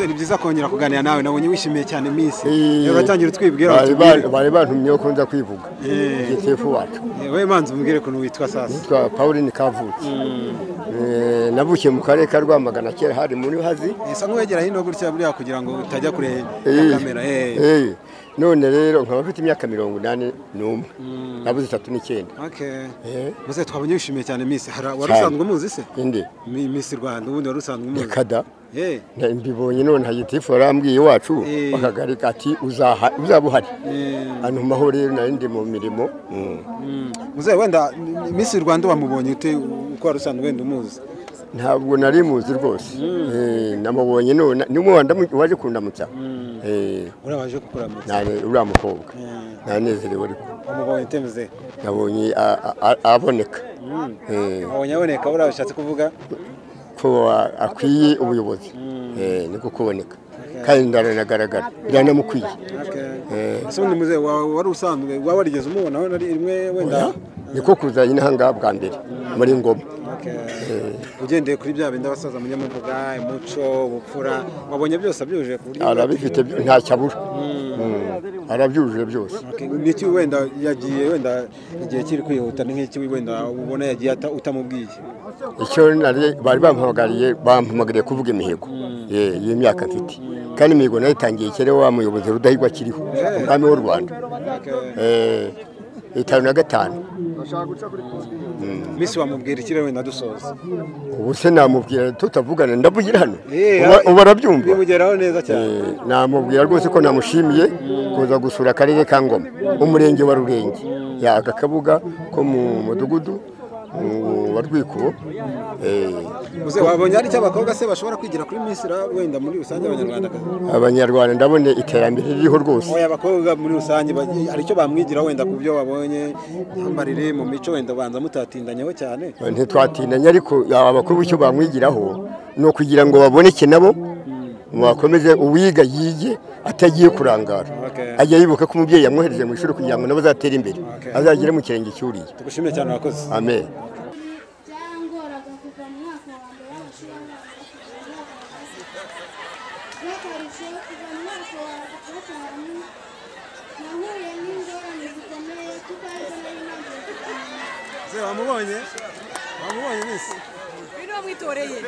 Ni byiza kongera kuganira nawe nabonye wishimiye cyane Miss. Uratangira utwibwira bari bantumye ko nza kwivuga. Igitefu wacu. Wewe manzi umbwire ko witwa sasa. Nitwa Pauline Kavutse. Navukiye mu karere ka Rwamagana kera hari muri hazi. Isa nk'uwegera hino gutya buriya kugira ngo utajya kure ya kamera. None rero nkaba mfite imyaka 81 nabuze 39. Okay. Muze twabonye wishimiye cyane Miss. Warusanzwe umuzi se? Inde. Miss Rwanda ubundi warusanzwe umuzi. Kada. Mbibonye none hayitifu arambwiye wacu bakagarika ati uzabuhari. Hano maho rero narindi mu mirimo. Muze wenda Miss Rwanda wamubonye ute uko warusanzwe wenda umuzi? Ntabwo nari muzi rwose. Namubonye none n'umuhanda waje kundamutsa. Urabaje kukuramutsa. Uriya mukobwa. Nanezerewe ariko. Wamubonye temeze? Nabonye aboneka. Abonye aboneka urabashatse kuvuga ko akwiye ubuyobozi. Niko kuboneka. Kandi ndaranagaragara. Biranamukwiye. Ase undi muze wari usanzwe warigeze umubona aho nari rimwe wenda niko kuzanye n'ahanga bwa mbere muri Ngoma. Ugendeye kuri bya bindi abasaza munyamuvuga umuco ubupfura wabonye byose abyuje ku buryo arabifite nta cyabura. Arabyujuje byose. Niki wenda yagiye wenda igihe kiri kwihuta n'iki wenda ubona yagiye utamubwiye? Icyo nari bari bampamagariye kuvuga imihigo y'imyaka mfite. Kandi imihigo nayitangiye kera wa muyobozi Rudahigwa kiriho umwami w'u Rwanda. 5 Miss wamubwira ikire wenda dusoza. Ubu se namubwira tutavugana ndavugira hano. Ubarabyumva. Bimugeraho neza cyane. Namubwira rwose ko namushimiye kuza gusura akarere ka Ngoma umurenge wa Rurenge. Agakabuga ko mu mudugudu wa Rwikubo. Muze wabonye ari cy'abakobwa se bashobora kwigira kuri Miss wenda muri rusange abanyarwanda. Abanyarwanda ndabone iterambere ririho rwose. Oya abakobwa muri rusange ari cyo bamwigira wenda ku byo wabonye nyambarire mu mico wenda banza mutatindanyeho cyane. Ntitwatindanye ariko abakobwa icyo bamwigiraho no kugira ngo baboneke nabo mwakomeze uwiga yige atagiye kurangara. Ajya yibuka ko umubyeyi yamwohereje mu ishuri kugira ngo nabo zatera imbere azagire mu kirenge cyuriye. Tugushimiye cyane wakoze. Amen. Wamubonye? Wamubonye Miss? Bino mwitoreye.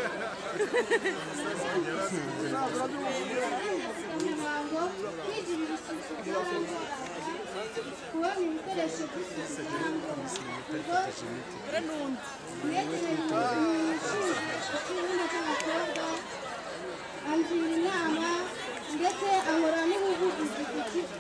ndetse ahora n'ubuvugizi ku kigo.